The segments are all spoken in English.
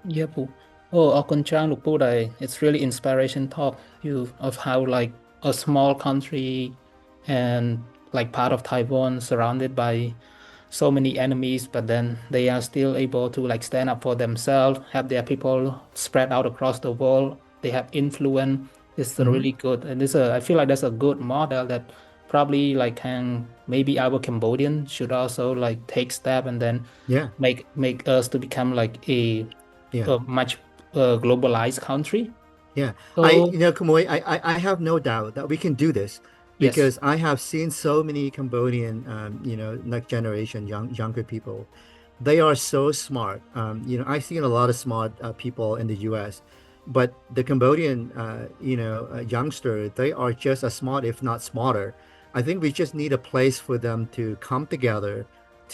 Yeah, Pooh. Oh, ออกคนจ้าง look, Pooh, it's really inspiration talk you of how like a small country and like part of Taiwan surrounded by so many enemies, but then they are still able to like stand up for themselves, have their people spread out across the world. They have influence. It's Hmm. really good, and this I feel like that's a good model that probably like can maybe our Cambodian should also like take step and then Yeah, make us to become like yeah. a much globalized country. Yeah, So Kamoy, I have no doubt that we can do this yes. because I have seen so many Cambodian, next generation, younger people. They are so smart. I've seen a lot of smart people in the U.S., but the Cambodian, youngster, they are just as smart, if not smarter. I think we just need a place for them to come together,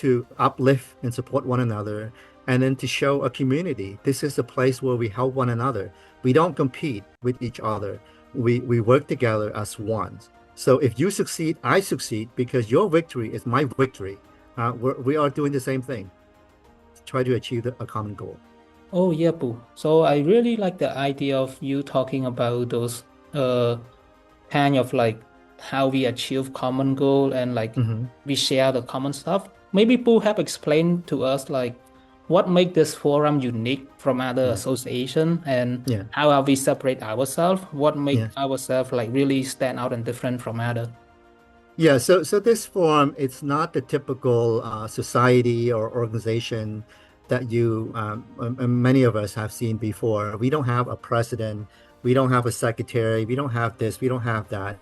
to uplift and support one another, and then to show a community. This is a place where we help one another. We don't compete with each other. We work together as one. So if you succeed, I succeed because your victory is my victory. We are doing the same thing to try to achieve a common goal. Oh yeah, Boo. So I really like the idea of you talking about those uh kind of like how we achieve common goal and like Hmm. we share the common stuff. Maybe Boo have explained to us like what make this forum unique from other Yeah, association and yeah, how are we separate ourselves? What yeah, make ourselves like really stand out and different from other? yeah. So this forum, it's not the typical society or organization that many of us have seen before. We don't have a president. We don't have a secretary. We don't have this. We don't have that.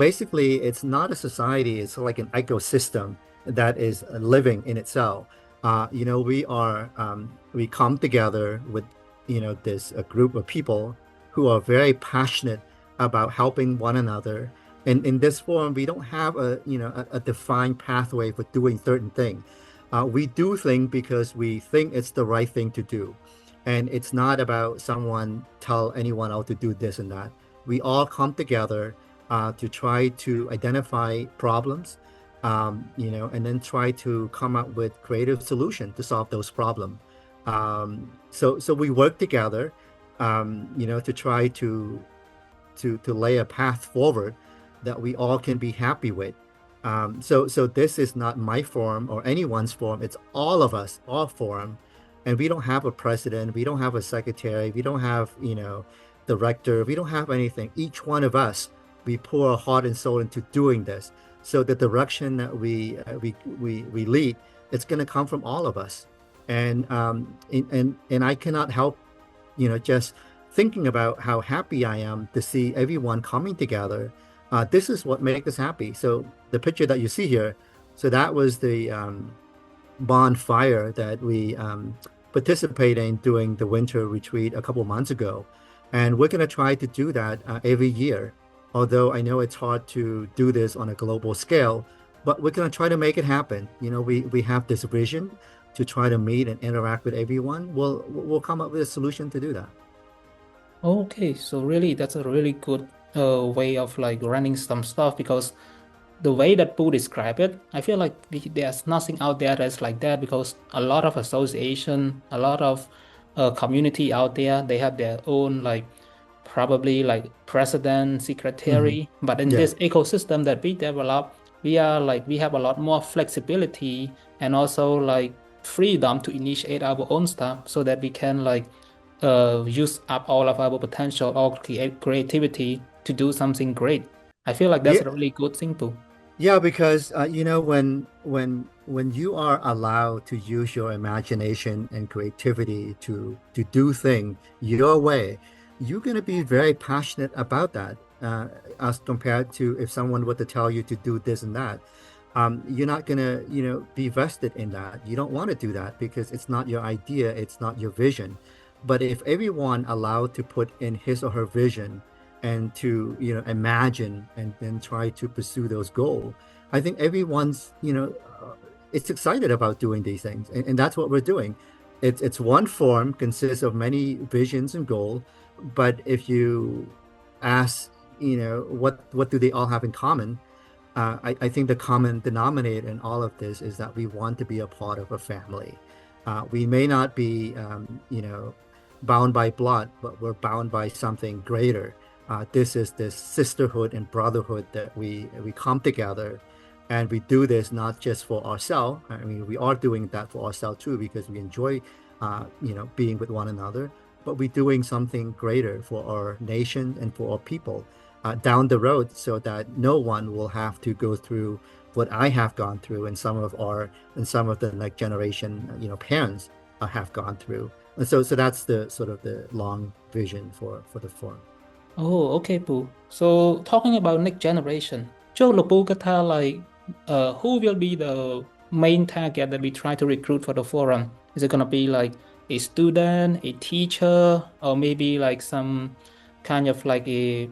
Basically, it's not a society, it's like an ecosystem that is living in itself. We come together with, this a group of people who are very passionate about helping one another. And in this forum, we don't have a defined pathway for doing certain things. We do things because we think it's the right thing to do. And it's not about someone tell anyone else to do this and that. We all come together to try to identify problems, and then try to come up with creative solution to solve those problems. So we work together, to try to lay a path forward that we all can be happy with. So this is not my forum or anyone's forum. It's all of us, all forum. And we don't have a president. We don't have a secretary. We don't have, director. We don't have anything. Each one of us, we pour our heart and soul into doing this. So the direction that we lead, it's going to come from all of us. And I cannot help, just thinking about how happy I am to see everyone coming together. This is what makes us happy. So the picture that you see here, so that was the bonfire that we participated in during the winter retreat a couple months ago. And we're going to try to do that every year. Although I know it's hard to do this on a global scale, but we're going to try to make it happen. We have this vision to try to meet and interact with everyone. We'll come up with a solution to do that. Okay, so really that's a really good way of like running some stuff because the way that Boo described it, I feel like there's nothing out there that's like that because a lot of association, a lot of community out there, they have their own like probably like president, Hmm. secretary. But in Yeah. this ecosystem that we develop, we are like we have a lot more flexibility and also like freedom to initiate our own stuff so that we can like use up all of our potential or creativity to do something great. I feel like that's Yeah. a really good thing too. Yeah, because when you are allowed to use your imagination and creativity to do things your way, you're going to be very passionate about that, as compared to if someone were to tell you to do this and that. You're not going to, be vested in that. You don't want to do that because it's not your idea, it's not your vision. But if everyone allowed to put in his or her vision and to imagine and then try to pursue those goals, I think everyone's it's excited about doing these things, and that's what we're doing. It's one form, consists of many visions and goals, but if you ask, what do they all have in common, I think the common denominator in all of this is that we want to be a part of a family. We may not be, bound by blood, but we're bound by something greater. This is this sisterhood and brotherhood that we come together, and we do this not just for ourselves. I mean, we are doing that for ourselves too because we enjoy, being with one another. But we're doing something greater for our nation and for our people down the road, so that no one will have to go through what I have gone through, and some of the like generation, parents have gone through. And so that's the sort of the long vision for the forum. Oh, okay, Pooh. So talking about next generation, Joe Lapu Kata, like, who will be the main target that we try to recruit for the forum? Is it gonna be like a student, a teacher, or maybe like some kind of like a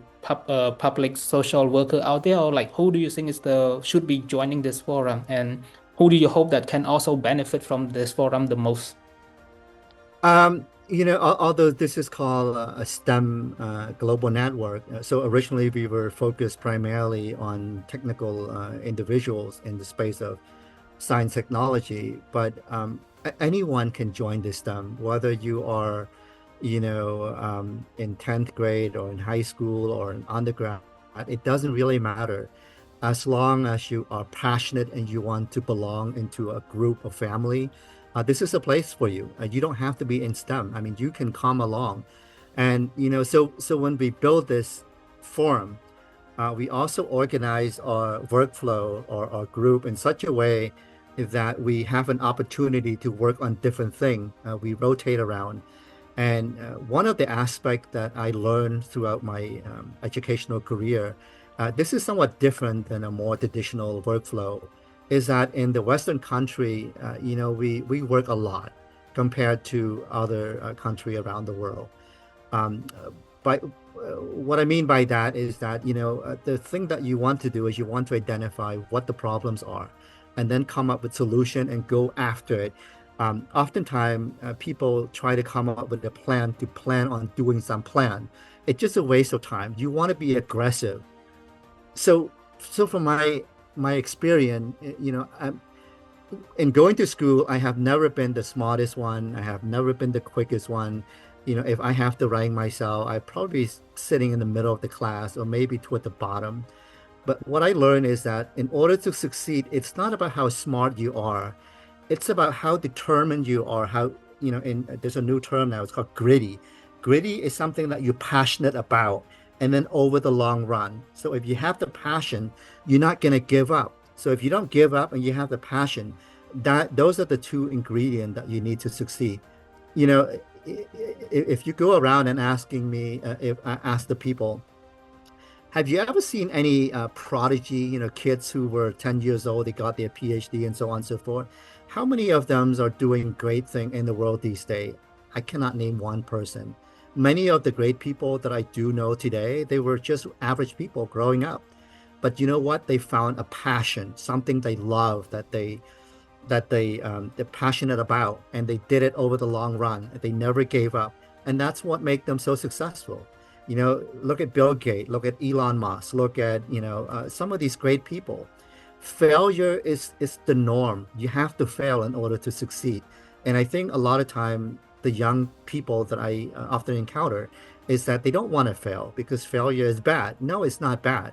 public social worker out there, or like who do you think is the should be joining this forum, and who do you hope that can also benefit from this forum the most? Although this is called a STEM global network, so originally we were focused primarily on technical individuals in the space of science technology, but anyone can join this STEM, whether you are, in 10th grade or in high school or in undergrad. It doesn't really matter as long as you are passionate and you want to belong into a group or family. This is a place for you. You don't have to be in STEM. I mean, you can come along. And so when we build this forum, we also organize our workflow or our group in such a way that we have an opportunity to work on different things. We rotate around. And one of the aspects that I learned throughout my educational career, this is somewhat different than a more traditional workflow, is that in the Western country, we work a lot compared to other country around the world. But what I mean by that is that, the thing that you want to do is you want to identify what the problems are and then come up with solution and go after it. Oftentimes, people try to come up with a plan to plan on doing some plan. It's just a waste of time. You want to be aggressive. So from my experience, in going to school, I have never been the smartest one. I have never been the quickest one. If I have to rank myself, I probably sitting in the middle of the class or maybe toward the bottom. But what I learned is that in order to succeed, it's not about how smart you are. It's about how determined you are, how, there's a new term now, it's called gritty. Gritty is something that you're passionate about, and then over the long run. So if you have the passion, you're not going to give up. So if you don't give up and you have the passion, those are the two ingredients that you need to succeed. You know, if you go around and asking me, if I ask the people, have you ever seen any prodigy, kids who were 10 years old, they got their PhD and so on and so forth? How many of them are doing great thing in the world these days? I cannot name one person. Many of the great people that I do know today, they were just average people growing up. But you know what? They found a passion, something they love they're passionate about, and they did it over the long run. They never gave up, and that's what made them so successful. Look at Bill Gates, look at Elon Musk, look at some of these great people. Failure is the norm. You have to fail in order to succeed, and I think a lot of time the young people that I often encounter is that they don't want to fail because failure is bad. No, it's not bad.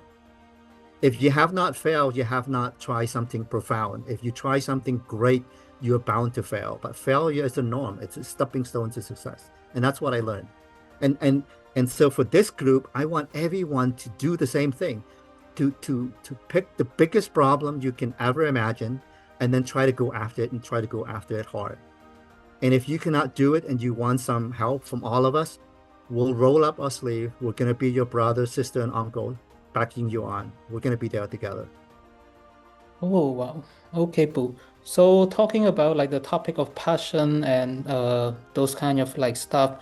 If you have not failed, you have not tried something profound. If you try something great, you're bound to fail. But failure is the norm. It's a stepping stone to success. And that's what I learned. And so for this group, I want everyone to do the same thing, to pick the biggest problem you can ever imagine, and then try to go after it and try to go after it hard. And if you cannot do it and you want some help from all of us, we'll roll up our sleeve. We're going to be your brother, sister, and uncle, backing you on. We're going to be there together. Oh, wow. Okay, Boo. So talking about like the topic of passion and those kind of like stuff,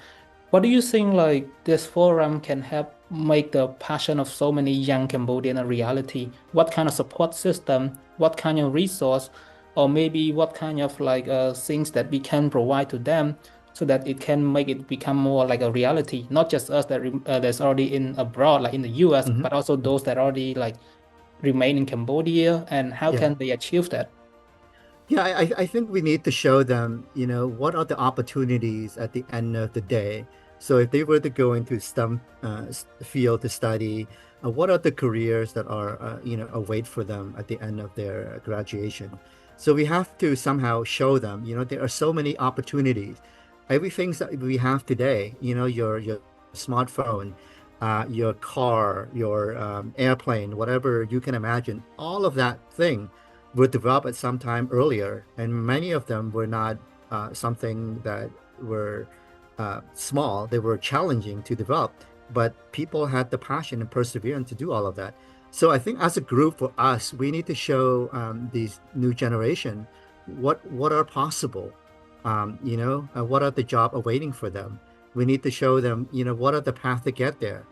what do you think like this forum can help make the passion of so many young Cambodian a reality? What kind of support system, what kind of resource, or maybe what kind of like things that we can provide to them so that it can make it become more like a reality, not just us that's already in abroad, like in the US, Hmm. but also those that already like remain in Cambodia, and how Yeah. can they achieve that? Yeah, I think we need to show them, what are the opportunities at the end of the day. So if they were to go into STEM field to study, what are the careers that are, await for them at the end of their graduation? So we have to somehow show them, there are so many opportunities. Everything that we have today, your smartphone, your car, your airplane, whatever you can imagine, all of that thing were developed at some time earlier, and many of them were not something that were small. They were challenging to develop, but people had the passion and perseverance to do all of that. So I think as a group for us, we need to show these new generation what are possible. What are the job awaiting for them. We need to show them, what are the path to get there.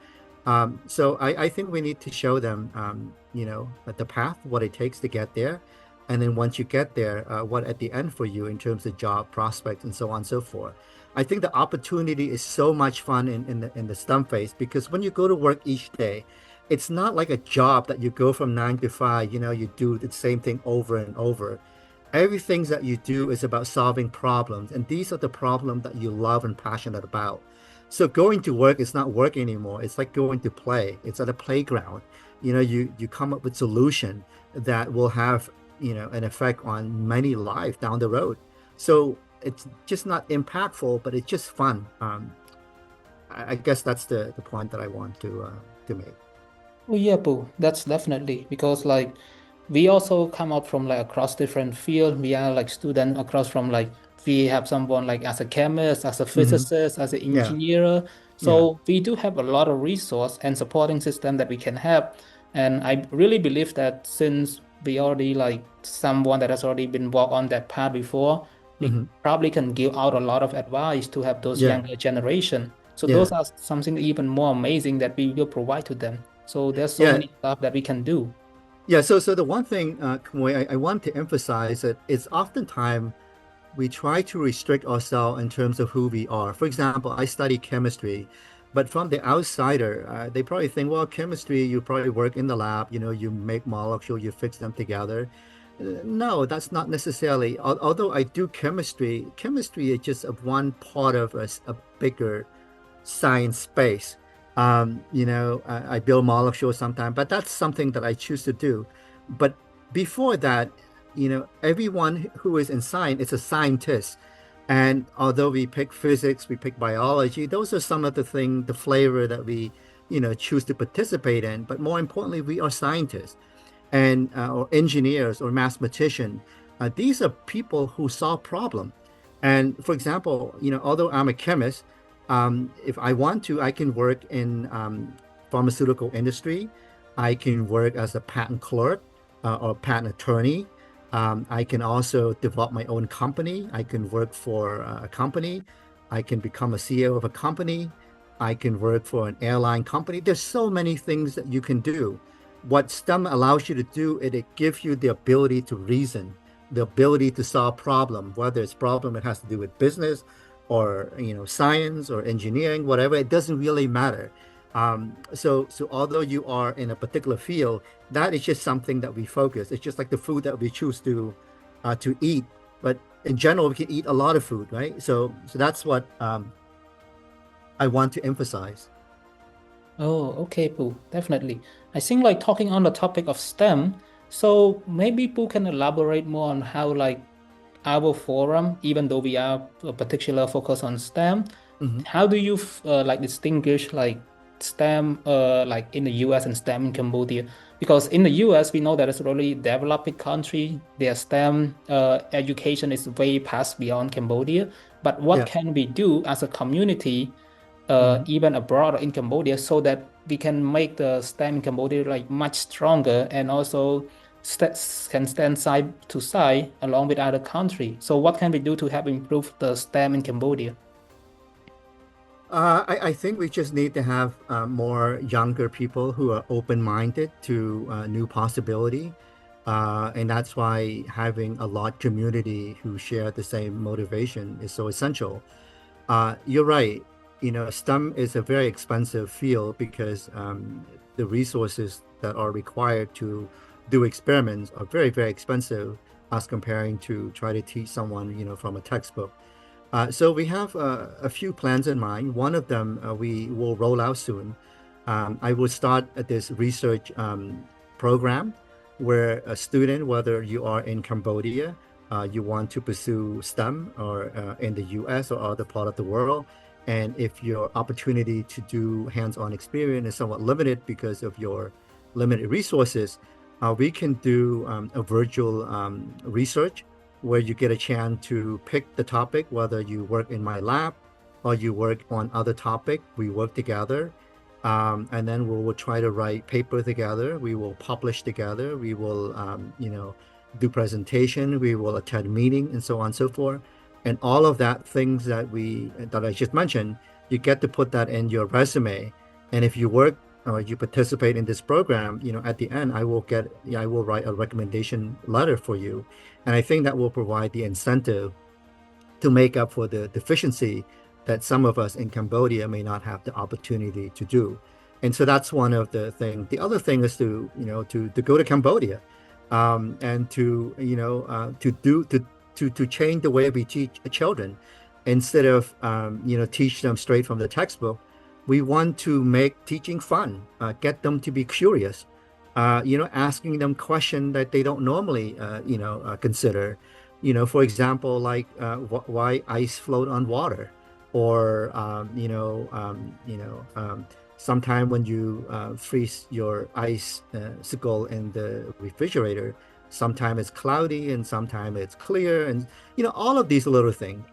So I think we need to show them, the path, what it takes to get there. And then once you get there, what at the end for you in terms of job prospects and so on and so forth. I think the opportunity is so much fun in the STEM phase because when you go to work each day, it's not like a job that you go from 9 to 5, you do the same thing over and over. Everything that you do is about solving problems, and these are the problems that you love and passionate about. So going to work is not work anymore. It's like going to play. It's at a playground. You come up with solution that will have, an effect on many lives down the road. So it's just not impactful, but it's just fun. I guess that's the point that I want to make. Oh yeah, boo. That's definitely because like we also come out from like across different field. We are like student across from like we have someone like as a chemist, as a Hmm. physicist, as an Yeah, engineer. yeah. So we do have a lot of resource and supporting system that we can have. And I really believe that since we already like someone that has already been walked on that path before, we Hmm. probably can give out a lot of advice to have those Yeah, younger generation. So those yeah, are something even more amazing that we will provide to them. So there's so yeah. many stuff that we can do. Yeah, so the one thing, Kamui, I want to emphasize that it's oftentimes we try to restrict ourselves in terms of who we are. For example, I study chemistry, but from the outsider, they probably think, well, chemistry, you probably work in the lab, you make molecules, you fix them together. No, that's not necessarily. Although I do chemistry, chemistry is just one part of a bigger science space. I build molecules sometimes, but that's something that I choose to do. But before that, everyone who is in science is a scientist. And although we pick physics, we pick biology, those are some of the thing, the flavor that we, choose to participate in. But more importantly, we are scientists and or engineers or mathematicians. These are people who solve problems. And for example, although I'm a chemist, if I want to, I can work in pharmaceutical industry. I can work as a patent clerk or patent attorney. I can also develop my own company. I can work for a company. I can become a CEO of a company. I can work for an airline company. There's so many things that you can do. What STEM allows you to do is it gives you the ability to reason, the ability to solve problem, whether it's problem that has to do with business or science or engineering, whatever. It doesn't really matter. So although you are in a particular field, that is just something that we focus. It's just like the food that we choose to eat. But in general, we can eat a lot of food, right? So that's what I want to emphasize. Oh, okay, Pooh, definitely. I think like talking on the topic of STEM, so maybe Pooh can elaborate more on how like our forum, even though we are a particular focus on STEM, Hmm. how do you like distinguish like STEM like in the US and STEM in Cambodia? Because in the US we know that it's a really developing country. Their STEM education is way past beyond Cambodia. But what Yeah. can we do as a community, Hmm. even abroad in Cambodia, so that we can make the STEM in Cambodia like much stronger and also st can stand side to side along with other countries. So what can we do to help improve the STEM in Cambodia? I think we just need to have more younger people who are open-minded to new possibility. And that's why having a large community who share the same motivation is so essential. You're right. STEM is a very expensive field because the resources that are required to do experiments are very, very expensive. as comparing to try to teach someone, from a textbook. So we have a few plans in mind. One of them we will roll out soon. I will start this research program where a student, whether you are in Cambodia, you want to pursue STEM, or in the US or other part of the world, and if your opportunity to do hands-on experience is somewhat limited because of your limited resources, we can do a virtual research where you get a chance to pick the topic, whether you work in my lab or you work on other topic. We work together, and then we will try to write paper together. We will publish together. We will, do presentation. We will attend meeting and so on and so forth. And all of that things that I just mentioned, you get to put that in your resume. And if you work or you participate in this program, at the end, I will write a recommendation letter for you. And I think that will provide the incentive to make up for the deficiency that some of us in Cambodia may not have the opportunity to do. And so that's one of the things. The other thing is to go to Cambodia, and to change the way we teach children. Instead of teach them straight from the textbook, we want to make teaching fun, get them to be curious, asking them questions that they don't normally consider. For example, like why ice float on water, or sometime when you freeze your ice sickle in the refrigerator, sometime it's cloudy and sometime it's clear, and all of these little things.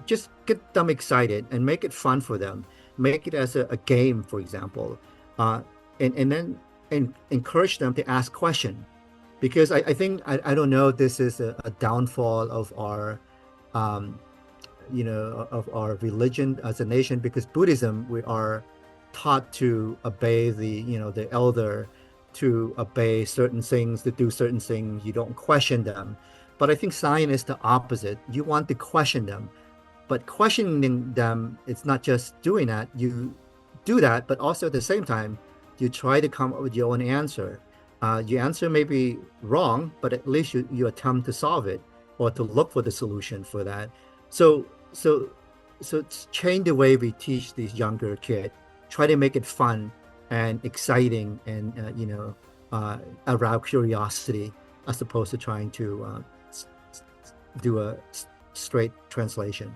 Just get them excited and make it fun for them. Make it as a game, for example, uh, and then encourage them to ask questions, because I think I don't know, this is a downfall of our um, of our religion as a nation, because Buddhism, we are taught to obey the elder, to obey certain things, to do certain things. You don't question them. But I think science is the opposite. You want to question them, but questioning them, it's not just doing that. You do that, but also at the same time, you try to come up with your own answer. Your answer may be wrong, but at least you attempt to solve it, or to look for the solution for that. So so so change the way we teach these younger kids. Try to make it fun and exciting, and arouse curiosity, as opposed to trying to do a straight translation.